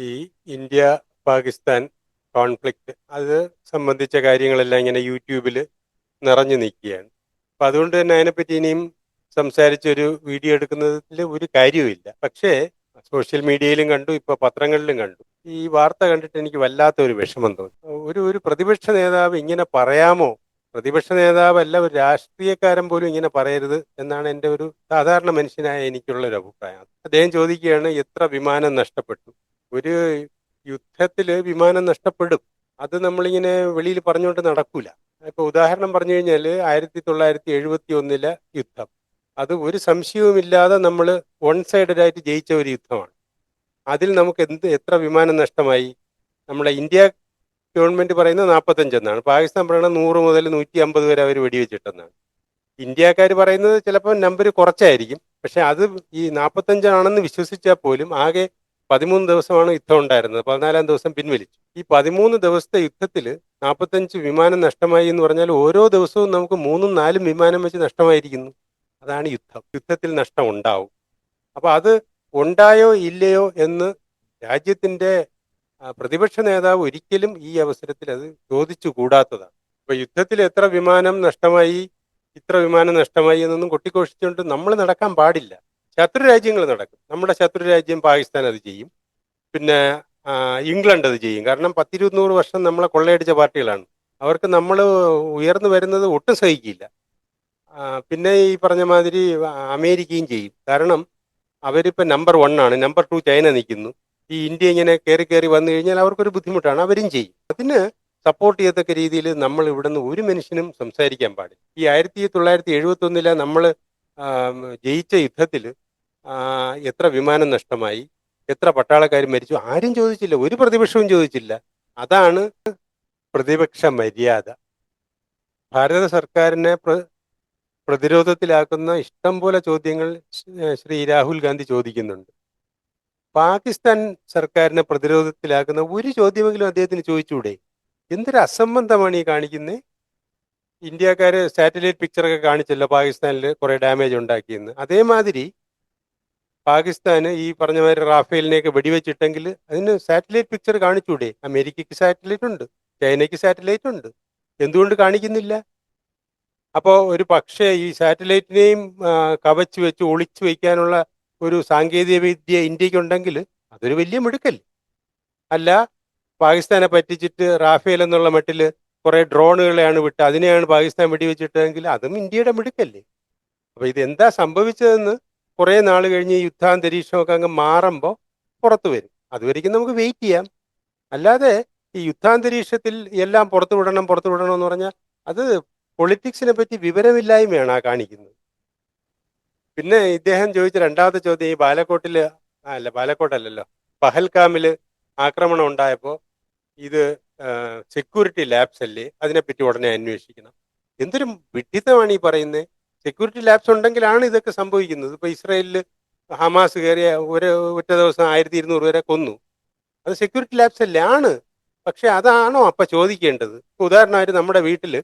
ഈ India Pakistan conflict അത് സംബന്ധിച്ച കാര്യങ്ങളെല്ലാം ഇങ്ങനെ യൂട്യൂബിൽ നിറഞ്ഞു നിൽക്കുകയാണ്. അപ്പം അതുകൊണ്ട് തന്നെ അതിനെപ്പറ്റി ഇനിയും സംസാരിച്ചൊരു വീഡിയോ എടുക്കുന്നതിൽ ഒരു കാര്യവുമില്ല. പക്ഷേ സോഷ്യൽ മീഡിയയിലും കണ്ടു, ഇപ്പോൾ പത്രങ്ങളിലും കണ്ടു. ഈ വാർത്ത കണ്ടിട്ട് എനിക്ക് വല്ലാത്ത ഒരു വിഷമം തോന്നി. ഒരു ഒരു പ്രതിപക്ഷ നേതാവ് ഇങ്ങനെ പറയാമോ? പ്രതിപക്ഷ നേതാവല്ല, ഒരു രാഷ്ട്രീയക്കാരൻ പോലും ഇങ്ങനെ പറയരുത് എന്നാണ് എൻ്റെ ഒരു സാധാരണ മനുഷ്യനായ എനിക്കുള്ള ഒരു അഭിപ്രായം. അദ്ദേഹം ചോദിക്കുകയാണ്, എത്ര വിമാനം നഷ്ടപ്പെട്ടു? ഒരു യുദ്ധത്തിൽ വിമാനം നഷ്ടപ്പെടും. അത് നമ്മളിങ്ങനെ വെളിയിൽ പറഞ്ഞുകൊണ്ട് നടക്കൂല. ഇപ്പൊ ഉദാഹരണം പറഞ്ഞു കഴിഞ്ഞാൽ 1971 യുദ്ധം, അത് ഒരു സംശയവുമില്ലാതെ നമ്മൾ വൺ സൈഡഡായിട്ട് ജയിച്ച ഒരു യുദ്ധമാണ്. അതിൽ നമുക്ക് എത്ര വിമാനം നഷ്ടമായി? നമ്മുടെ ഇന്ത്യ ഗവൺമെന്റ് പറയുന്നത് 45 എന്നാണ്, പാകിസ്ഥാൻ പറയുന്നത് 100 മുതൽ 150 വരെ അവർ വെടിവെച്ചിട്ടെന്നാണ്. ഇന്ത്യക്കാർ പറയുന്നത് ചിലപ്പോൾ നമ്പർ കുറച്ചായിരിക്കും. പക്ഷെ അത് ഈ 45 ആണെന്ന് വിശ്വസിച്ചാൽ പോലും ആകെ 13 ദിവസമാണ് യുദ്ധം ഉണ്ടായിരുന്നത്. 14-ാം ദിവസം പിൻവലിച്ചു. ഈ 13 ദിവസത്തെ യുദ്ധത്തിൽ 45 വിമാനം നഷ്ടമായി എന്ന് പറഞ്ഞാൽ ഓരോ ദിവസവും നമുക്ക് 3-4 വിമാനം വെച്ച് നഷ്ടമായിരിക്കുന്നു. അതാണ് യുദ്ധം. യുദ്ധത്തിൽ നഷ്ടം ഉണ്ടാവും. അപ്പൊ അത് ഉണ്ടായോ ഇല്ലയോ എന്ന് രാജ്യത്തിന്റെ പ്രതിപക്ഷ നേതാവ് ഒരിക്കലും ഈ അവസരത്തിൽ അത് ചോദിച്ചു കൂടാത്തതാണ്. ഇപ്പൊ യുദ്ധത്തിൽ എത്ര വിമാനം നഷ്ടമായി, ഇത്ര വിമാനം നഷ്ടമായി എന്നൊന്നും കൊട്ടിഘോഷിച്ചുകൊണ്ട് നമ്മൾ നടക്കാൻ പാടില്ല. ശത്രു രാജ്യങ്ങൾ നടക്കും. നമ്മുടെ ശത്രു രാജ്യം പാകിസ്ഥാൻ അത് ചെയ്യും. പിന്നെ ഇംഗ്ലണ്ട് അത് ചെയ്യും. കാരണം 10-200 വർഷം നമ്മളെ കൊള്ളയടിച്ച പാർട്ടികളാണ്. അവർക്ക് നമ്മൾ ഉയർന്നു വരുന്നത് ഒട്ടും സഹിക്കില്ല. പിന്നെ ഈ പറഞ്ഞ മാതിരി അമേരിക്കയും ചെയ്യും. കാരണം അവരിപ്പോൾ നമ്പർ 1 ആണ്. നമ്പർ 2 ചൈന നിൽക്കുന്നു. ഈ ഇന്ത്യ ഇങ്ങനെ കയറി കയറി വന്നു കഴിഞ്ഞാൽ അവർക്കൊരു ബുദ്ധിമുട്ടാണ്. അവരും ചെയ്യും. അതിന് സപ്പോർട്ട് ചെയ്യത്തക്ക രീതിയിൽ നമ്മൾ ഇവിടുന്ന് ഒരു മനുഷ്യനും സംസാരിക്കാൻ പാടില്ല. ഈ 1971 നമ്മൾ ജയിച്ച യുദ്ധത്തിൽ എത്ര വിമാനം നഷ്ടമായി, എത്ര പട്ടാളക്കാർ മരിച്ചു, ആരും ചോദിച്ചില്ല. ഒരു പ്രതിപക്ഷവും ചോദിച്ചില്ല. അതാണ് പ്രതിപക്ഷ മര്യാദ. ഭാരത സർക്കാരിനെ പ്രതിരോധത്തിലാക്കുന്ന ഇഷ്ടം പോലെ ചോദ്യങ്ങൾ ശ്രീ രാഹുൽ ഗാന്ധി ചോദിക്കുന്നുണ്ട്. പാകിസ്ഥാൻ സർക്കാരിനെ പ്രതിരോധത്തിലാക്കുന്ന ഒരു ചോദ്യമെങ്കിലും അദ്ദേഹത്തിന് ചോദിച്ചുകൂടെ? എന്തൊരു അസംബന്ധമാണ് ഈ കാണിക്കുന്നത്. ഇന്ത്യക്കാര് സാറ്റലൈറ്റ് പിക്ചറൊക്കെ കാണിച്ചല്ലോ പാകിസ്ഥാനിൽ കുറെ ഡാമേജ് ഉണ്ടാക്കിയെന്ന്. അതേമാതിരി പാകിസ്ഥാന് ഈ പറഞ്ഞ മാതിരി റാഫേലിനെയൊക്കെ വെടിവെച്ചിട്ടെങ്കിൽ അതിന് സാറ്റലൈറ്റ് പിക്ചർ കാണിച്ചൂടെ? അമേരിക്കയ്ക്ക് സാറ്റലൈറ്റ് ഉണ്ട്, ചൈനയ്ക്ക് സാറ്റലൈറ്റ് ഉണ്ട്, എന്തുകൊണ്ട് കാണിക്കുന്നില്ല? അപ്പോൾ ഒരു പക്ഷേ ഈ സാറ്റലൈറ്റിനെയും കവച്ച് വെച്ച് ഒളിച്ചു വയ്ക്കാനുള്ള ഒരു സാങ്കേതിക വിദ്യ ഇന്ത്യക്കുണ്ടെങ്കിൽ അതൊരു വലിയ മിടുക്കല്ലേ? അല്ല, പാകിസ്ഥാനെ പറ്റിച്ചിട്ട് റാഫേൽ എന്നുള്ള മട്ടിൽ കുറെ ഡ്രോണുകളെയാണ് വിട്ട് അതിനെയാണ് പാകിസ്ഥാൻ വെടിവെച്ചിട്ടെങ്കിൽ അതും ഇന്ത്യയുടെ മിടുക്കല്ലേ? അപ്പൊ ഇതെന്താ സംഭവിച്ചതെന്ന് കുറെ നാൾ കഴിഞ്ഞ് ഈ യുദ്ധാന്തരീക്ഷമൊക്കെ അങ്ങ് മാറുമ്പോൾ പുറത്തു വരും. അതുവരെയ്ക്കും നമുക്ക് വെയിറ്റ് ചെയ്യാം. അല്ലാതെ ഈ യുദ്ധാന്തരീക്ഷത്തിൽ എല്ലാം പുറത്തു വിടണം എന്ന് പറഞ്ഞാൽ അത് പൊളിറ്റിക്സിനെ പറ്റി വിവരമില്ലായ്മയാണ് ആ കാണിക്കുന്നത്. പിന്നെ ഇദ്ദേഹം ചോദിച്ച രണ്ടാമത്തെ ചോദ്യം, ഈ ബാലക്കോട്ടില് അല്ല, ബാലക്കോട്ടല്ലല്ലോ, പഹൽഗാമില് ആക്രമണം ഉണ്ടായപ്പോൾ ഇത് സെക്യൂരിറ്റി ലാബ്സ് അല്ലേ, അതിനെപ്പറ്റി ഉടനെ അന്വേഷിക്കണം. എന്തൊരു വിഡ്ഢിത്തമാണ് ഈ പറയുന്നത്. സെക്യൂരിറ്റി ലാബ്സ് ഉണ്ടെങ്കിലാണ് ഇതൊക്കെ സംഭവിക്കുന്നത്. ഇപ്പൊ ഇസ്രായേലിൽ ഹമാസ് കയറിയ ഒറ്റ ദിവസം 1200 പേരെ കൊന്നു. അത് സെക്യൂരിറ്റി ലാബ്സ് അല്ലേ? ആണ്. പക്ഷെ അതാണോ അപ്പൊ ചോദിക്കേണ്ടത്? ഉദാഹരണമായിട്ട് നമ്മുടെ വീട്ടിൽ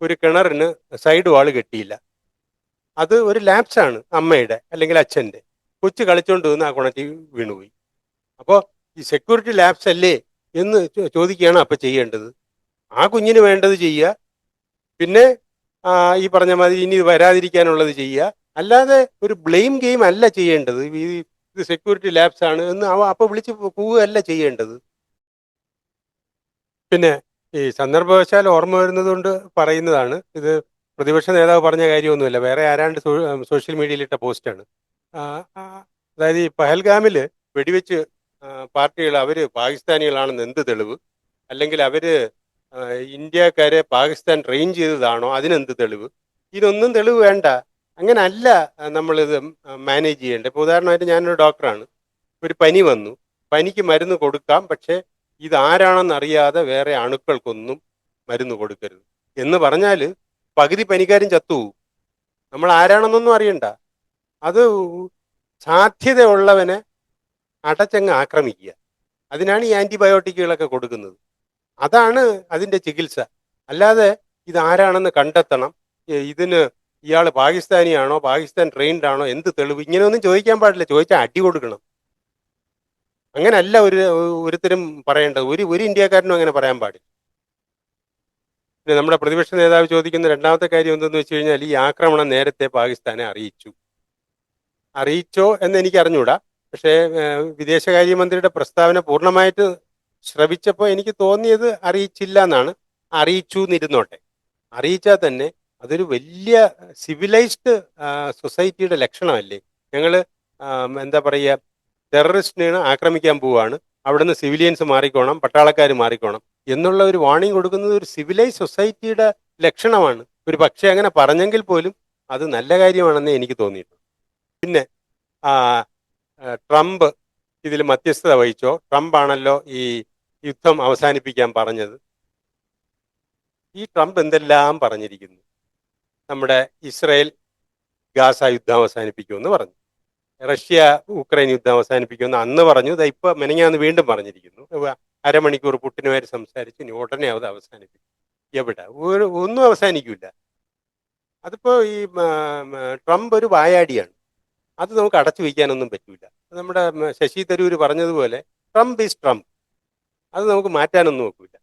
ഒരു കിണറിന് സൈഡ് വാള് കെട്ടിയില്ല. അത് ഒരു ലാപ്സാണ്, അമ്മയുടെ അല്ലെങ്കിൽ അച്ഛന്റെ. കൊച്ചു കളിച്ചോണ്ട് നിന്ന് ആ കുണറ്റി വീണുപോയി. അപ്പോൾ ഈ സെക്യൂരിറ്റി ലാപ്സ് അല്ലേ എന്ന് ചോദിക്കുകയാണ് അപ്പൊ ചെയ്യേണ്ടത്. ആ കുഞ്ഞിന് വേണ്ടത് ചെയ്യുക. പിന്നെ ഈ പറഞ്ഞ മാതിരി ഇനി വരാതിരിക്കാനുള്ളത് ചെയ്യുക. അല്ലാതെ ഒരു ബ്ലെയിം ഗെയിം അല്ല ചെയ്യേണ്ടത്. ഇത് സെക്യൂരിറ്റി ലാപ്സ് ആണ് എന്ന് അപ്പൊ വിളിച്ച് പോവുകയല്ല ചെയ്യേണ്ടത്. പിന്നെ ഈ സന്ദർഭവശാൽ ഓർമ്മ വരുന്നത് കൊണ്ട് പറയുന്നതാണ്. ഇത് പ്രതിപക്ഷ നേതാവ് പറഞ്ഞ കാര്യമൊന്നുമില്ല, വേറെ ആരാണ്ട് സോഷ്യൽ മീഡിയയിലിട്ട പോസ്റ്റാണ്. ആ, ആ, അതായത് ഈ പഹൽഗാമില് വെടിവെച്ച് പാർട്ടികൾ അവര് പാകിസ്ഥാനികളാണെന്ന് എന്ത് തെളിവ്? അല്ലെങ്കിൽ അവര് ഇന്ത്യക്കാരെ പാകിസ്ഥാൻ ട്രെയിൻ ചെയ്തതാണോ, അതിനെന്ത് തെളിവ്? ഇതൊന്നും തെളിവ് വേണ്ട. അങ്ങനല്ല നമ്മളിത് മാനേജ് ചെയ്യേണ്ടത്. ഇപ്പോൾ ഉദാഹരണമായിട്ട് ഞാനൊരു ഡോക്ടറാണ്. ഒരു പനി വന്നു, പനിക്ക് മരുന്ന് കൊടുക്കാം, പക്ഷേ ഇതാരാണെന്ന് അറിയാതെ വേറെ അണുക്കൾക്കൊന്നും മരുന്ന് കൊടുക്കരുത് എന്ന് പറഞ്ഞാൽ പകുതി പനിക്കാരും ചത്തുപോകും. നമ്മൾ ആരാണെന്നൊന്നും അറിയണ്ട. അത് സാധ്യതയുള്ളവനെ അടച്ചങ്ങ് ആക്രമിക്കുക. അതിനാണ് ഈ ആന്റിബയോട്ടിക്കുകളൊക്കെ കൊടുക്കുന്നത്. അതാണ് അതിന്റെ ചികിത്സ. അല്ലാതെ ഇതാരാണെന്ന് കണ്ടെത്തണം, ഇതിന് ഇയാൾ പാകിസ്ഥാനിയാണോ, പാകിസ്ഥാൻ ട്രെയിൻഡ് ആണോ, എന്ത് തെളിവ്, ഇങ്ങനെയൊന്നും ചോദിക്കാൻ പാടില്ല. ചോദിച്ചാൽ അടി കൊടുക്കണം. അങ്ങനല്ല ഒരുത്തരും പറയേണ്ടത്. ഒരു ഇന്ത്യക്കാരനും അങ്ങനെ പറയാൻ പാടില്ല. പിന്നെ നമ്മുടെ പ്രതിപക്ഷ നേതാവ് ചോദിക്കുന്ന രണ്ടാമത്തെ കാര്യം എന്തെന്ന് വെച്ച് കഴിഞ്ഞാൽ, ഈ ആക്രമണം നേരത്തെ പാകിസ്ഥാനെ അറിയിച്ചോ എന്ന് എനിക്ക് അറിഞ്ഞൂടാ. പക്ഷേ വിദേശകാര്യമന്ത്രിയുടെ പ്രസ്താവന പൂർണ്ണമായിട്ട് ശ്രവിച്ചപ്പോൾ എനിക്ക് തോന്നിയത് അറിയിച്ചില്ല എന്നാണ്. അറിയിച്ചു എന്നിരുന്നോട്ടെ. അറിയിച്ചാൽ തന്നെ അതൊരു വലിയ സിവിലൈസ്ഡ് സൊസൈറ്റിയുടെ ലക്ഷണമല്ലേ? ഞങ്ങൾ എന്താ പറയുക, ടെററിസ്റ്റിനെയാണ് ആക്രമിക്കാൻ പോവുകയാണ്, അവിടുന്ന് സിവിലിയൻസ് മാറിക്കോണം, പട്ടാളക്കാർ മാറിക്കോണം എന്നുള്ള ഒരു വാണിംഗ് കൊടുക്കുന്നത് ഒരു സിവിലൈസ് സൊസൈറ്റിയുടെ ലക്ഷണമാണ്. ഒരു പക്ഷേ അങ്ങനെ പറഞ്ഞെങ്കിൽ പോലും അത് നല്ല കാര്യമാണെന്ന് എനിക്ക് തോന്നിയിട്ടുണ്ട്. പിന്നെ ആ, ട്രംപ് ഇതിൽ മധ്യസ്ഥത വഹിച്ചോ? ട്രംപ് ആണല്ലോ ഈ യുദ്ധം അവസാനിപ്പിക്കാൻ പറഞ്ഞത്. ഈ ട്രംപ് എന്തെല്ലാം പറഞ്ഞിരിക്കുന്നു. നമ്മുടെ ഇസ്രായേൽ ഗാസ യുദ്ധം അവസാനിപ്പിക്കുമെന്ന് പറഞ്ഞു, റഷ്യ ഉക്രൈൻ യുദ്ധം അവസാനിപ്പിക്കുമെന്ന് അന്ന് പറഞ്ഞു. ഇതാ ഇപ്പൊ മെനങ്ങാന്ന് വീണ്ടും പറഞ്ഞിരിക്കുന്നു. അരമണിക്കൂർ പുട്ടിനുമായിട്ട് സംസാരിച്ച് ഇനി ഉടനെ അത് അവസാനിപ്പിക്കും. എവിടെ ഒന്നും അവസാനിക്കില്ല. അതിപ്പോ ഈ ട്രംപ് ഒരു വായാടിയാണ്. അത് നമുക്ക് അടച്ചു വയ്ക്കാനൊന്നും പറ്റൂല. നമ്മുടെ ശശി തരൂർ പറഞ്ഞതുപോലെ ട്രംപ് ഈസ് ട്രംപ്. അത് നമുക്ക് മാറ്റാനൊന്നും നോക്കൂല.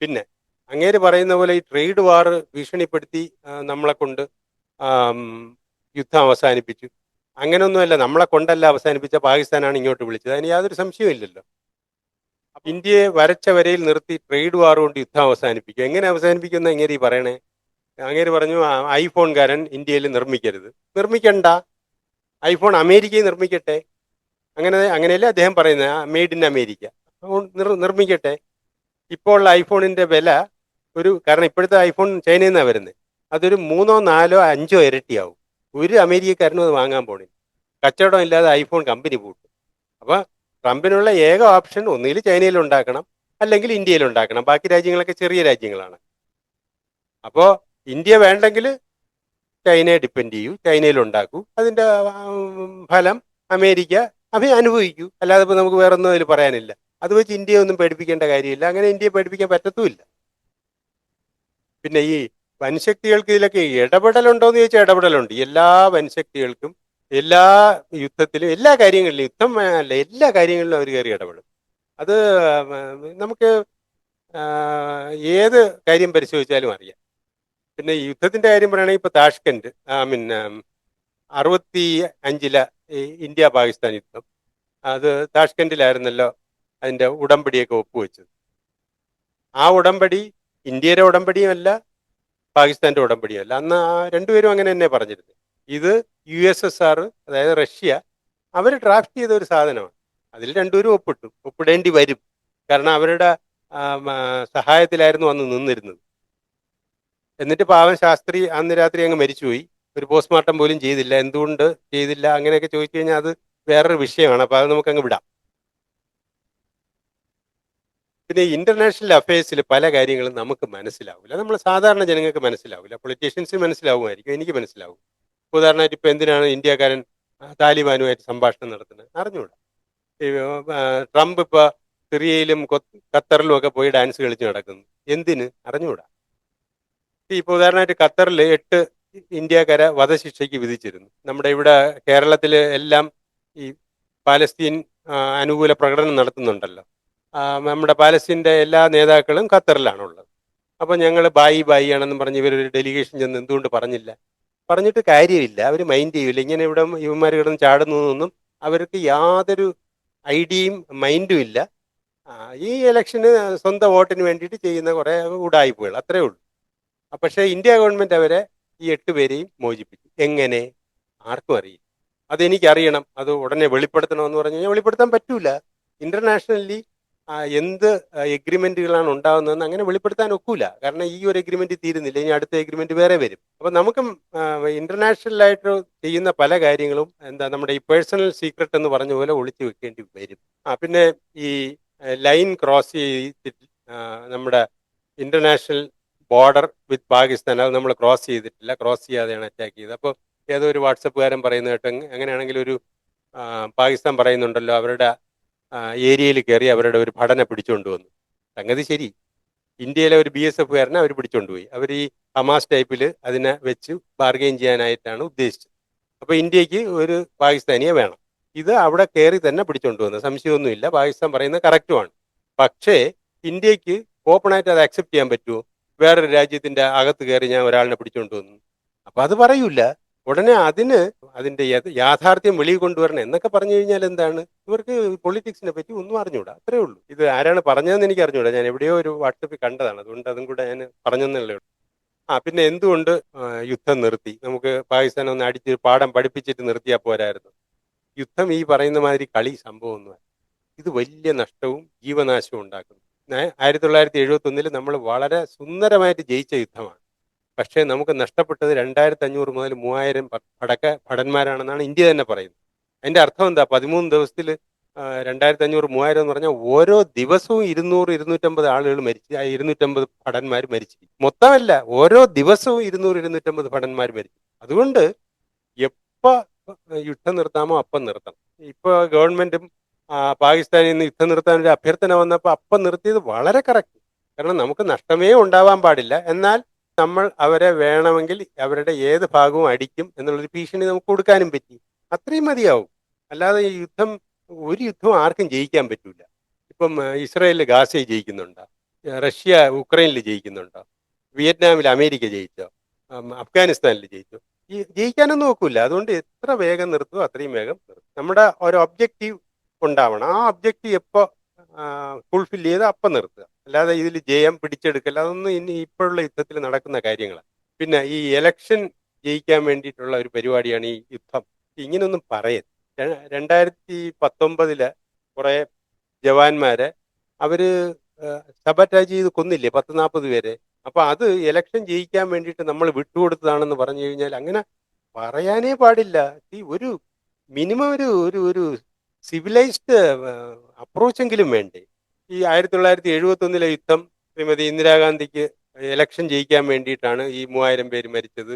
പിന്നെ അങ്ങേര് പറയുന്ന പോലെ ഈ ട്രേഡ് വാർ ഭീഷണിപ്പെടുത്തി നമ്മളെ കൊണ്ട് യുദ്ധം അവസാനിപ്പിച്ചു. അങ്ങനെയൊന്നുമല്ല, നമ്മളെ കൊണ്ടല്ല അവസാനിപ്പിച്ച, പാകിസ്ഥാനാണ് ഇങ്ങോട്ട് വിളിച്ചത്. അതിന് യാതൊരു സംശയവും ഇല്ലല്ലോ. ഇന്ത്യയെ വരച്ച വരയിൽ നിർത്തി ട്രേഡ് വാർ കൊണ്ട് യുദ്ധം അവസാനിപ്പിക്കും. എങ്ങനെ അവസാനിപ്പിക്കുന്ന അങ്ങേര് പറയണേ? അങ്ങേര് പറഞ്ഞു ഐഫോൺകാരൻ ഇന്ത്യയിൽ നിർമ്മിക്കരുത്. നിർമ്മിക്കണ്ട, ഐഫോൺ അമേരിക്കയിൽ നിർമ്മിക്കട്ടെ. അങ്ങനെയല്ലേ അദ്ദേഹം പറയുന്നത്, മെയ്ഡ് ഇൻ അമേരിക്ക. നിർമ്മിക്കട്ടെ. ഇപ്പോൾ ഉള്ള ഐഫോണിന്റെ വില കാരണം ഇപ്പോഴത്തെ ഐഫോൺ ചൈനയിൽ നിന്നാണ് വരുന്നത്, അതൊരു 3, 4, 5 ഇരട്ടിയാവും. ഒരു അമേരിക്കക്കാരനും അത് വാങ്ങാൻ പോണില്ല. കച്ചവടം ഇല്ലാതെ ഐഫോൺ കമ്പനി പൂട്ടും. അപ്പൊ ട്രംപിനുള്ള ഏക ഓപ്ഷൻ ഒന്നുകിൽ ചൈനയിൽ ഉണ്ടാക്കണം, അല്ലെങ്കിൽ ഇന്ത്യയിൽ ഉണ്ടാക്കണം. ബാക്കി രാജ്യങ്ങളൊക്കെ ചെറിയ രാജ്യങ്ങളാണ്. അപ്പോൾ ഇന്ത്യ വേണ്ടെങ്കിൽ ചൈനയെ ഡിപ്പെൻഡ് ചെയ്യൂ, ചൈനയിൽ ഉണ്ടാക്കൂ, അതിന്റെ ഫലം അമേരിക്ക അനുഭവിക്കൂ. അല്ലാതെ ഇപ്പൊ നമുക്ക് വേറെ ഒന്നും അതിൽ പറയാനില്ല. അത് വെച്ച് ഇന്ത്യയെ ഒന്നും പേടിപ്പിക്കേണ്ട കാര്യമില്ല. അങ്ങനെ ഇന്ത്യയെ പേടിപ്പിക്കാൻ പറ്റത്തുമില്ല. പിന്നെ ഈ വൻശക്തികൾക്ക് ഇതിലൊക്കെ ഇടപെടലുണ്ടോ എന്ന് ചോദിച്ചാൽ ഇടപെടലുണ്ട്. എല്ലാ വൻശക്തികൾക്കും എല്ലാ യുദ്ധത്തിലും എല്ലാ കാര്യങ്ങളിലും, യുദ്ധം അല്ല, എല്ലാ കാര്യങ്ങളിലും അവർ കയറി ഇടപെടും. അത് നമുക്ക് ഏത് കാര്യം പരിശോധിച്ചാലും അറിയാം. പിന്നെ ഈ യുദ്ധത്തിന്റെ കാര്യം പറയുകയാണെങ്കിൽ ഇപ്പൊ താഷ്കന്റ്, പിന്നെ 65 ഇന്ത്യ പാകിസ്ഥാൻ യുദ്ധം, അത് താഷ്കന്റിലായിരുന്നല്ലോ അതിന്റെ ഉടമ്പടിയൊക്കെ ഒപ്പുവെച്ചത്. ആ ഉടമ്പടി ഇന്ത്യയുടെ ഉടമ്പടിയുമല്ല, പാകിസ്ഥാന്റെ ഉടമ്പടിയല്ല. അന്ന് രണ്ടുപേരും അങ്ങനെ തന്നെ പറഞ്ഞിരുന്നത്. ഇത് USSR, അതായത് റഷ്യ, അവർ ഡ്രാഫ്റ്റ് ചെയ്ത ഒരു സാധനമാണ്. അതിൽ രണ്ടുപേരും ഒപ്പിടേണ്ടി വരും. കാരണം അവരുടെ സഹായത്തിലായിരുന്നു അന്ന് നിന്നിരുന്നത്. എന്നിട്ട് പാവൻ ശാസ്ത്രി അന്ന് രാത്രി അങ്ങ് മരിച്ചുപോയി. ഒരു പോസ്റ്റ്മോർട്ടം പോലും ചെയ്തില്ല. എന്തുകൊണ്ട് ചെയ്തില്ല അങ്ങനെയൊക്കെ ചോദിച്ചു കഴിഞ്ഞാൽ അത് വേറൊരു വിഷയമാണ്. അപ്പൊ അത് നമുക്ക് അങ്ങ് വിടാം. പിന്നെ ഇന്റർനാഷണൽ അഫയേഴ്സിൽ പല കാര്യങ്ങളും നമുക്ക് മനസ്സിലാവില്ല. നമ്മൾ സാധാരണ ജനങ്ങൾക്ക് മനസ്സിലാവില്ല. പൊളിറ്റീഷ്യൻസിന് മനസ്സിലാവുമായിരിക്കും, എനിക്ക് മനസ്സിലാവും. ഉദാഹരണമായിട്ട് ഇപ്പൊ എന്തിനാണ് ഇന്ത്യക്കാരൻ താലിബാനുമായിട്ട് സംഭാഷണം നടത്തുന്നത്? അറിഞ്ഞൂടാ. ഈ, ട്രംപ് ഇപ്പൊ സിറിയയിലും ഖത്തറിലും ഒക്കെ പോയി ഡാൻസ് കളിച്ച് നടക്കുന്നു. എന്തിന്? അറിഞ്ഞൂടാ. ഇപ്പൊ ഉദാഹരണമായിട്ട് ഖത്തറിൽ 8 ഇന്ത്യക്കാരെ വധശിക്ഷയ്ക്ക് വിധിച്ചിരുന്നു. നമ്മുടെ ഇവിടെ കേരളത്തിൽ എല്ലാം ഈ പാലസ്തീൻ അനുകൂല പ്രകടനം നടത്തുന്നുണ്ടല്ലോ. നമ്മുടെ പാലസ്തീൻ്റെ എല്ലാ നേതാക്കളും ഖത്തറിലാണുള്ളത്. അപ്പോൾ ഞങ്ങൾ ബായി ആണെന്നും പറഞ്ഞ് ഇവരൊരു ഡെലിഗേഷൻ ചെന്ന് എന്തുകൊണ്ട് പറഞ്ഞില്ല? പറഞ്ഞിട്ട് കാര്യമില്ല, അവർ മൈൻഡ് ചെയ്യില്ല. ഇങ്ങനെ ഇവിടെ ഇവന്മാർ കിടന്ന് ചാടുന്നതൊന്നും അവർക്ക് യാതൊരു ഐഡിയയും മൈൻഡും ഇല്ല. ഈ ഇലക്ഷന് സ്വന്തം വോട്ടിന് വേണ്ടിയിട്ട് ചെയ്യുന്ന കുറേ ഉടായ്പകൾ, അത്രേ ഉള്ളൂ. പക്ഷേ ഇന്ത്യ ഗവൺമെന്റ് അവരെ ഈ 8 പേരെയും മോചിപ്പിച്ചു. എങ്ങനെ? ആർക്കും അറിയില്ല. അതെനിക്കറിയണം, അത് ഉടനെ വെളിപ്പെടുത്തണമെന്ന് പറഞ്ഞു കഴിഞ്ഞാൽ വെളിപ്പെടുത്താൻ പറ്റൂല. ഇന്റർനാഷണലി എന്ത് എഗ്രിമെന്റുകളാണ് ഉണ്ടാകുന്നതെന്ന് അങ്ങനെ വെളിപ്പെടുത്താൻ ഒക്കൂല. കാരണം ഈ ഒരു എഗ്രിമെന്റ് തീരുന്നില്ല, ഇനി അടുത്ത എഗ്രിമെന്റ് വേറെ വരും. അപ്പൊ നമുക്ക് ഇന്റർനാഷണൽ ആയിട്ട് ചെയ്യുന്ന പല കാര്യങ്ങളും നമ്മുടെ ഈ പേഴ്സണൽ സീക്രട്ട് എന്ന് പറഞ്ഞ പോലെ ഒളിച്ചു വെക്കേണ്ടി വരും. പിന്നെ ഈ ലൈൻ ക്രോസ് ചെയ്തിട്ട് നമ്മുടെ ഇന്റർനാഷണൽ ബോർഡർ വിത്ത് പാകിസ്ഥാൻ അത് നമ്മൾ ക്രോസ് ചെയ്തിട്ടില്ല, ക്രോസ് ചെയ്യാതെയാണ് അറ്റാക്ക് ചെയ്തത്. അപ്പോൾ ഏതോ ഒരു വാട്സപ്പുകാരൻ പറയുന്ന കേട്ട് അങ്ങനെയാണെങ്കിൽ ഒരു പാകിസ്ഥാൻ പറയുന്നുണ്ടല്ലോ അവരുടെ ഏരിയയിൽ കയറി അവരുടെ ഒരു ഭടനെ പിടിച്ചുകൊണ്ട് വന്നു. സംഗതി ശരി, ഇന്ത്യയിലെ ഒരു BSFകാരനെ അവർ പിടിച്ചുകൊണ്ടുപോയി. അവർ ഈ ഹമാസ് ടൈപ്പിൽ അതിനെ വെച്ച് ബാർഗെയിൻ ചെയ്യാനായിട്ടാണ് ഉദ്ദേശിച്ചത്. അപ്പോൾ ഇന്ത്യക്ക് ഒരു പാകിസ്ഥാനിയെ വേണം. ഇത് അവിടെ കയറി തന്നെ പിടിച്ചോണ്ട് വന്നത്, സംശയമൊന്നുമില്ല. പാകിസ്ഥാൻ പറയുന്നത് കറക്റ്റുമാണ്. പക്ഷേ ഇന്ത്യക്ക് ഓപ്പണായിട്ട് അത് അക്സെപ്റ്റ് ചെയ്യാൻ പറ്റുമോ? വേറൊരു രാജ്യത്തിന്റെ അകത്ത് കയറി ഞാൻ ഒരാളിനെ പിടിച്ചോണ്ട് വന്നു, അപ്പൊ അത് പറയൂല. ഉടനെ അതിന്റെ യാഥാർത്ഥ്യം വെളിയിൽ കൊണ്ടുവരണം എന്നൊക്കെ പറഞ്ഞു കഴിഞ്ഞാൽ എന്താണ്? ഇവർക്ക് പൊളിറ്റിക്സിനെ പറ്റി ഒന്നും അറിഞ്ഞൂടാ, അത്രേ ഉള്ളൂ. ഇത് ആരാണ് പറഞ്ഞതെന്ന് എനിക്ക് അറിഞ്ഞൂടാ, ഞാൻ എവിടെയോ ഒരു വാട്സപ്പിൽ കണ്ടതാണ്, അതുകൊണ്ട് അതും കൂടെ ഞാൻ പറഞ്ഞെന്നുള്ളൂ. പിന്നെ എന്തുകൊണ്ട് യുദ്ധം നിർത്തി? നമുക്ക് പാകിസ്ഥാനെ ഒന്ന് അടിച്ച് പാഠം പഠിപ്പിച്ചിട്ട് നിർത്തിയാൽ പോരായിരുന്നു? യുദ്ധം ഈ പറയുന്ന മാതിരി കളി സംഭവമൊന്നുമല്ല. ഇത് വലിയ നഷ്ടവും ജീവനാശവും ഉണ്ടാക്കുന്നു. 1971 നമ്മൾ വളരെ സുന്ദരമായിട്ട് ജയിച്ച യുദ്ധമാണ്. പക്ഷേ നമുക്ക് നഷ്ടപ്പെട്ടത് 2500 മുതൽ 3000 ഭടന്മാരാണെന്നാണ് ഇന്ത്യ തന്നെ പറയുന്നത്. അതിന്റെ അർത്ഥം എന്താ? 13 ദിവസത്തിൽ 2500 3000 എന്ന് പറഞ്ഞാൽ ഓരോ ദിവസവും 200 250 ആളുകൾ മരിച്ചു, 250 ഭടന്മാർ മരിച്ചു. മൊത്തമല്ല, ഓരോ ദിവസവും 200 250 ഭടന്മാർ മരിച്ചു. അതുകൊണ്ട് എപ്പോ യുദ്ധം നിർത്താമോ അപ്പം നിർത്തണം. ഇപ്പൊ ഗവൺമെന്റും പാകിസ്ഥാനിൽ നിന്ന് യുദ്ധം നിർത്താൻ ഒരു അഭ്യർത്ഥന വന്നപ്പോൾ അപ്പം നിർത്തിയത് വളരെ കറക്റ്റ്. കാരണം നമുക്ക് നഷ്ടമേ ഉണ്ടാവാൻ പാടില്ല, എന്നാൽ നമ്മൾ അവരെ വേണമെങ്കിൽ അവരുടെ ഏത് ഭാഗവും അടിക്കും എന്നുള്ളൊരു ഭീഷണി നമുക്ക് കൊടുക്കാനും പറ്റി. അത്രയും മതിയാവും. അല്ലാതെ ഈ ഒരു യുദ്ധവും ആർക്കും ജയിക്കാൻ പറ്റൂല. ഇപ്പം ഇസ്രായേലിൽ ഗാസയിൽ ജയിക്കുന്നുണ്ടോ? റഷ്യ ഉക്രൈനിൽ ജയിക്കുന്നുണ്ടോ? വിയറ്റ്നാമിൽ അമേരിക്ക ജയിച്ചോ? അഫ്ഗാനിസ്ഥാനിൽ ജയിച്ചോ? ഈ ജയിക്കാനൊന്നും നോക്കൂല. അതുകൊണ്ട് എത്ര വേഗം നിർത്തുമോ അത്രയും വേഗം നിർത്തും. നമ്മുടെ ഒരു ഒബ്ജക്റ്റീവ് ഉണ്ടാവണം. ആ ഒബ്ജക്റ്റീവ് എപ്പോൾ ഫുൾഫിൽ ചെയ്ത് അപ്പം നിർത്തുക. അല്ലാതെ ഇതിൽ ജയം പിടിച്ചെടുക്കൽ അതൊന്നും ഇനി ഇപ്പോഴുള്ള യുദ്ധത്തിൽ നടക്കുന്ന കാര്യങ്ങളാണ്. പിന്നെ ഈ എലക്ഷൻ ജയിക്കാൻ വേണ്ടിയിട്ടുള്ള ഒരു പരിപാടിയാണ് ഈ യുദ്ധം. ഇങ്ങനൊന്നും പറയരുത്. 2019 കുറെ ജവാന്മാരെ അവര് സബറ്റാജ് ചെയ്ത് കൊന്നില്ലേ, 10-40 പേരെ. അപ്പൊ അത് എലക്ഷൻ ജയിക്കാൻ വേണ്ടിയിട്ട് നമ്മൾ വിട്ടുകൊടുത്തതാണെന്ന് പറഞ്ഞു കഴിഞ്ഞാൽ അങ്ങനെ പറയാനേ പാടില്ല. ഈ ഒരു മിനിമം ഒരു ഒരു ഒരു സിവിലൈസ്ഡ് അപ്രോച്ചെങ്കിലും വേണ്ടേ? ഈ 1971 യുദ്ധം ശ്രീമതി ഇന്ദിരാഗാന്ധിക്ക് എലക്ഷൻ ജയിക്കാൻ വേണ്ടിയിട്ടാണ് ഈ 3000 പേര് മരിച്ചത്,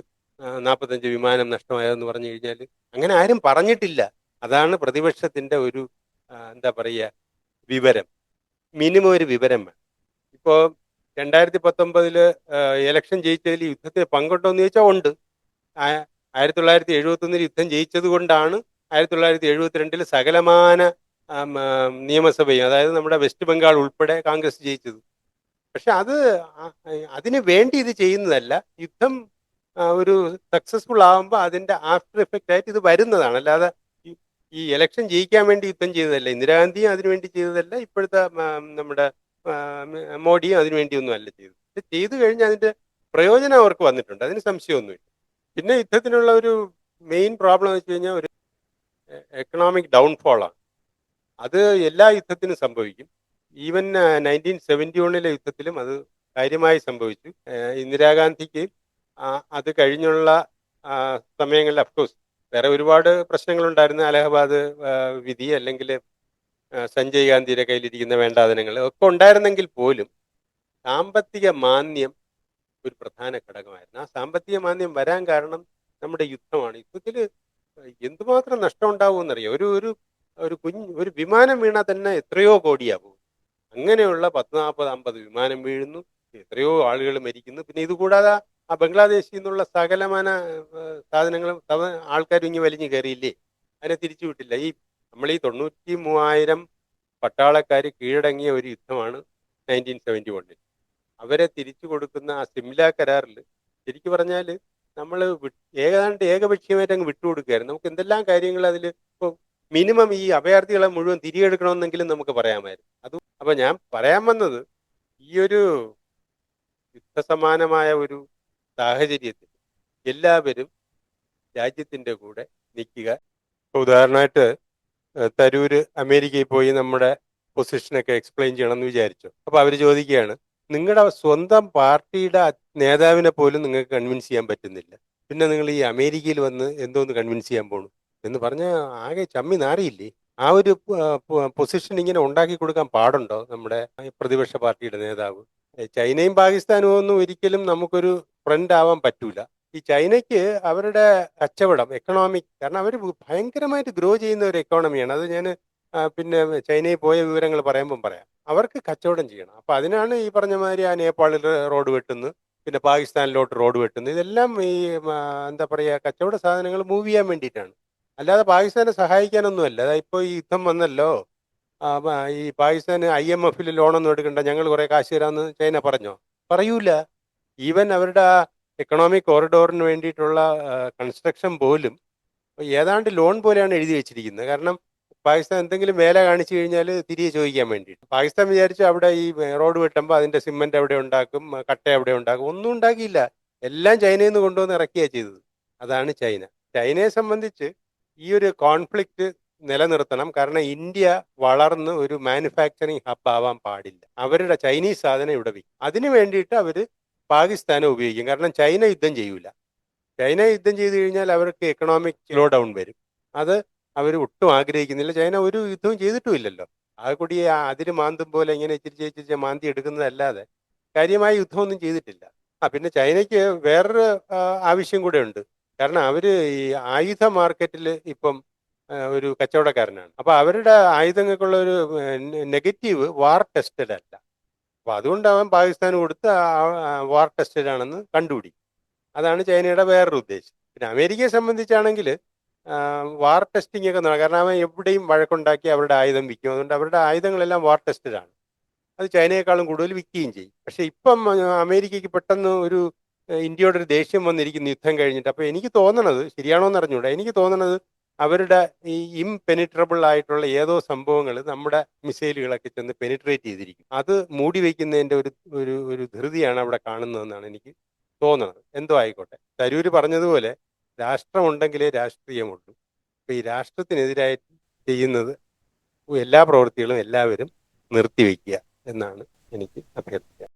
45 വിമാനം നഷ്ടമായതെന്ന് പറഞ്ഞു കഴിഞ്ഞാൽ അങ്ങനെ ആരും പറഞ്ഞിട്ടില്ല. അതാണ് പ്രതിപക്ഷത്തിന്റെ ഒരു എന്താ പറയുക, വിവരം. മിനിമം ഒരു വിവരം വേണം. ഇപ്പോ 2019 എലക്ഷൻ ജയിച്ചതിൽ യുദ്ധത്തിൽ പങ്കുണ്ടോ എന്ന് ചോദിച്ചാൽ ഉണ്ട്. 1971 യുദ്ധം ജയിച്ചത് കൊണ്ടാണ് 1972 സകലമാന നിയമസഭയും, അതായത് നമ്മുടെ വെസ്റ്റ് ബംഗാൾ ഉൾപ്പെടെ കോൺഗ്രസ് ജയിച്ചത്. പക്ഷെ അതിന് വേണ്ടി ഇത് ചെയ്യുന്നതല്ല. യുദ്ധം ഒരു സക്സസ്ഫുൾ ആകുമ്പോൾ അതിന്റെ ആഫ്റ്റർ എഫക്റ്റ് ആയിട്ട് ഇത് വരുന്നതാണ്. അല്ലാതെ ഈ ഇലക്ഷൻ ജയിക്കാൻ വേണ്ടി യുദ്ധം ചെയ്തതല്ല. ഇന്ദിരാഗാന്ധിയും അതിനുവേണ്ടി ചെയ്തതല്ല, ഇപ്പോഴത്തെ നമ്മുടെ മോഡിയും അതിനുവേണ്ടിയൊന്നും അല്ല ചെയ്തത്. ഇത് ചെയ്തു കഴിഞ്ഞാൽ അതിന്റെ പ്രയോജനം അവർക്ക് വന്നിട്ടുണ്ട്, അതിന് സംശയമൊന്നുമില്ല. പിന്നെ യുദ്ധത്തിനുള്ള ഒരു മെയിൻ പ്രോബ്ലം എന്ന് വെച്ച് കഴിഞ്ഞാൽ ഒരു എക്കണോമിക് ഡൗൺഫോളാണ്. അത് എല്ലാ യുദ്ധത്തിനും സംഭവിക്കും. ഈവൻ 1971 യുദ്ധത്തിലും അത് കാര്യമായി സംഭവിച്ചു. ഇന്ദിരാഗാന്ധിക്ക് അത് കഴിഞ്ഞുള്ള സമയങ്ങളിൽ അഫ്കോഴ്സ് വേറെ ഒരുപാട് പ്രശ്നങ്ങളുണ്ടായിരുന്നു. അലഹബാദ് വിധി, അല്ലെങ്കിൽ സഞ്ജയ് ഗാന്ധിയുടെ കയ്യിലിരിക്കുന്ന വേണ്ടാതനങ്ങൾ ഒക്കെ ഉണ്ടായിരുന്നെങ്കിൽ പോലും സാമ്പത്തിക മാന്ദ്യം ഒരു പ്രധാന ഘടകമായിരുന്നു. ആ സാമ്പത്തിക മാന്ദ്യം വരാൻ കാരണം നമ്മുടെ യുദ്ധമാണ്. യുദ്ധത്തിൽ എന്തുമാത്രം നഷ്ടം ഉണ്ടാവുമെന്നറിയാം. ഒരു ഒരു ഒരു വിമാനം വീണാൽ തന്നെ എത്രയോ കോടിയാവും. അങ്ങനെയുള്ള 10-40-50 വിമാനം വീഴുന്നു, എത്രയോ ആളുകൾ മരിക്കുന്നു. പിന്നെ ഇതുകൂടാതെ ആ ബംഗ്ലാദേശിൽ നിന്നുള്ള സകലമാന സാധനങ്ങളും ആൾക്കാരും ഇങ്ങനെ വലിഞ്ഞു കയറിയില്ലേ, അതിനെ തിരിച്ചു വിട്ടില്ല. നമ്മൾ ഈ 93,000 പട്ടാളക്കാർ കീഴടങ്ങിയ ഒരു യുദ്ധമാണ് 1971. അവരെ തിരിച്ചു കൊടുക്കുന്ന ആ സിംല കരാറിൽ ശരിക്കും പറഞ്ഞാൽ നമ്മൾ ഏതാണ്ട് ഏകപക്ഷീയമായിട്ട് അങ്ങ് വിട്ടുകൊടുക്കുകയായിരുന്നു. നമുക്ക് എന്തെല്ലാം കാര്യങ്ങൾ അതിൽ ഇപ്പോൾ മിനിമം ഈ അഭയാർത്ഥികളെ മുഴുവൻ തിരികെ എടുക്കണമെന്നെങ്കിലും നമുക്ക് പറയാമായിരുന്നു. അപ്പൊ ഞാൻ പറയാൻ വന്നത്, ഈ ഒരു യുദ്ധസമാനമായ ഒരു സാഹചര്യത്തിൽ എല്ലാവരും രാജ്യത്തിന്റെ കൂടെ നിൽക്കുക. ഉദാഹരണമായിട്ട് തരൂര് അമേരിക്കയിൽ പോയി നമ്മുടെ പൊസിഷനൊക്കെ എക്സ്പ്ലെയിൻ ചെയ്യണമെന്ന് വിചാരിച്ചു. അപ്പൊ അവര് ചോദിക്കുകയാണ്, നിങ്ങളുടെ സ്വന്തം പാർട്ടിയുടെ നേതാവിനെ പോലും നിങ്ങൾക്ക് കൺവിൻസ് ചെയ്യാൻ പറ്റുന്നില്ല, പിന്നെ നിങ്ങൾ ഈ അമേരിക്കയിൽ വന്ന് എന്തോന്ന് കൺവിൻസ് ചെയ്യാൻ പോണു എന്ന് പറഞ്ഞാൽ ആകെ ചമ്മി നാറിയില്ലേ? ആ ഒരു പൊസിഷൻ ഇങ്ങനെ ഉണ്ടാക്കി കൊടുക്കാൻ പാടുണ്ടോ നമ്മുടെ പ്രതിപക്ഷ പാർട്ടിയുടെ നേതാവ്? ചൈനയും പാകിസ്ഥാനും ഒന്നും ഒരിക്കലും നമുക്കൊരു ഫ്രണ്ട് ആവാൻ പറ്റൂല. ഈ ചൈനയ്ക്ക് അവരുടെ കച്ചവടം, എക്കണോമിക്, കാരണം അവർ ഭയങ്കരമായിട്ട് ഗ്രോ ചെയ്യുന്ന ഒരു എക്കോണമിയാണ്. അത് ഞാൻ പിന്നെ ചൈനയിൽ പോയ വിവരങ്ങൾ പറയുമ്പം പറയാം. അവർക്ക് കച്ചവടം ചെയ്യണം. അപ്പൊ അതിനാണ് ഈ പറഞ്ഞ മാതിരി ആ നേപ്പാളിൽ റോഡ് വെട്ടുന്നു, പിന്നെ പാകിസ്ഥാനിലോട്ട് റോഡ് വെട്ടുന്നു. ഇതെല്ലാം ഈ എന്താ പറയുക, കച്ചവട സാധനങ്ങൾ മൂവ് ചെയ്യാൻ വേണ്ടിയിട്ടാണ്. അല്ലാതെ പാകിസ്ഥാനെ സഹായിക്കാനൊന്നുമല്ല. അതാ ഇപ്പോൾ ഈ യുദ്ധം വന്നല്ലോ. ഈ പാകിസ്ഥാന് IMF-ൽ ലോണൊന്നും എടുക്കണ്ട, ഞങ്ങൾ കുറേ കാശ് തരാമെന്ന് ചൈന പറഞ്ഞോ? പറയൂല. ഈവൻ അവരുടെ ആ എക്കണോമിക് കോറിഡോറിന് വേണ്ടിയിട്ടുള്ള കൺസ്ട്രക്ഷൻ പോലും ഏതാണ്ട് ലോൺ പോലെയാണ് എഴുതി വെച്ചിരിക്കുന്നത്. കാരണം പാകിസ്ഥാൻ എന്തെങ്കിലും വേല കാണിച്ചു കഴിഞ്ഞാൽ തിരികെ ചോദിക്കാൻ വേണ്ടിയിട്ട്. പാകിസ്ഥാൻ വിചാരിച്ചു അവിടെ ഈ റോഡ് വെട്ടുമ്പോൾ അതിന്റെ സിമെന്റ് എവിടെ ഉണ്ടാക്കും, കട്ട എവിടെ ഉണ്ടാക്കും, ഒന്നും ഉണ്ടാക്കിയില്ല. എല്ലാം ചൈനയിൽ നിന്ന് കൊണ്ടുവന്ന് ഇറക്കിയാണ് ചെയ്തത്. അതാണ് ചൈന. ചൈനയെ സംബന്ധിച്ച് ഈ ഒരു കോൺഫ്ലിക്റ്റ് നിലനിർത്തണം. കാരണം ഇന്ത്യ വളർന്ന് ഒരു മാനുഫാക്ചറിങ് ഹബ് ആവാൻ പാടില്ല. അവരുടെ ചൈനീസ് സാധനം ഇവിടെ വിൽക്കും. അതിന് വേണ്ടിയിട്ട് അവർ പാകിസ്ഥാനെ ഉപയോഗിക്കും. കാരണം ചൈന യുദ്ധം ചെയ്യൂല. ചൈന യുദ്ധം ചെയ്തു കഴിഞ്ഞാൽ അവർക്ക് എക്കണോമിക് സ്ലോ ഡൗൺ വരും. അത് അവർ ഒട്ടും ആഗ്രഹിക്കുന്നില്ല. ചൈന ഒരു യുദ്ധവും ചെയ്തിട്ടുമില്ലല്ലോ. ആ കൂടി അതിര് മാന്തും പോലെ ഇങ്ങനെ ഇച്ചിരി ഇച്ചിരി മാന്തി എടുക്കുന്നതല്ലാതെ കാര്യമായ യുദ്ധമൊന്നും ചെയ്തിട്ടില്ല. പിന്നെ ചൈനയ്ക്ക് വേറൊരു ആവശ്യം കൂടെ ഉണ്ട്. കാരണം അവര് ഈ ആയുധ മാർക്കറ്റിൽ ഇപ്പം ഒരു കച്ചവടക്കാരനാണ്. അപ്പൊ അവരുടെ ആയുധങ്ങൾക്കുള്ള ഒരു നെഗറ്റീവ് വാർ ടെസ്റ്റഡ് അല്ല. അപ്പൊ അതുകൊണ്ട് അവൻ പാകിസ്ഥാന് കൊടുത്ത് വാർ ടെസ്റ്റഡ് ആണെന്ന് കണ്ടുപിടിക്കും. അതാണ് ചൈനയുടെ വേറൊരു ഉദ്ദേശം. പിന്നെ അമേരിക്കയെ സംബന്ധിച്ചാണെങ്കിൽ വാർ ടെസ്റ്റിംഗ് ഒക്കെ നടക്കും. കാരണം അവൻ എവിടെയും വഴക്കുണ്ടാക്കി അവരുടെ ആയുധം വിൽക്കും. അതുകൊണ്ട് അവരുടെ ആയുധങ്ങളെല്ലാം വാർ ടെസ്റ്റഡ് ആണ്. അത് ചൈനയെക്കാളും കൂടുതൽ വിൽക്കുകയും ചെയ്യും. പക്ഷെ ഇപ്പം അമേരിക്കയ്ക്ക് പെട്ടെന്ന് ഒരു ഇന്ത്യയോട് ഒരു ദേഷ്യം വന്നിരിക്കുന്നു യുദ്ധം കഴിഞ്ഞിട്ട്. അപ്പോൾ എനിക്ക് തോന്നണത്, ശരിയാണോ എന്ന് അറിഞ്ഞൂടാ, എനിക്ക് തോന്നണത് അവരുടെ ഈ ഇംപെനിട്രബിൾ ആയിട്ടുള്ള ഏതോ സംഭവങ്ങൾ നമ്മുടെ മിസൈലുകളൊക്കെ ചെന്ന് പെനിട്രേറ്റ് ചെയ്തിരിക്കും. അത് മൂടി വയ്ക്കുന്നതിൻ്റെ ഒരു ഒരു ഒരു ധൃതിയാണ് അവിടെ കാണുന്നതെന്നാണ് എനിക്ക് തോന്നുന്നത്. എന്തോ ആയിക്കോട്ടെ, തരൂര് പറഞ്ഞതുപോലെ രാഷ്ട്രമുണ്ടെങ്കിലേ രാഷ്ട്രീയമുള്ളൂ. അപ്പോൾ ഈ രാഷ്ട്രത്തിനെതിരായിട്ട് ചെയ്യുന്നത് എല്ലാ പ്രവൃത്തികളും എല്ലാവരും നിർത്തിവെക്കുക എന്നാണ് എനിക്ക് അഭ്യർത്ഥിക്കുക.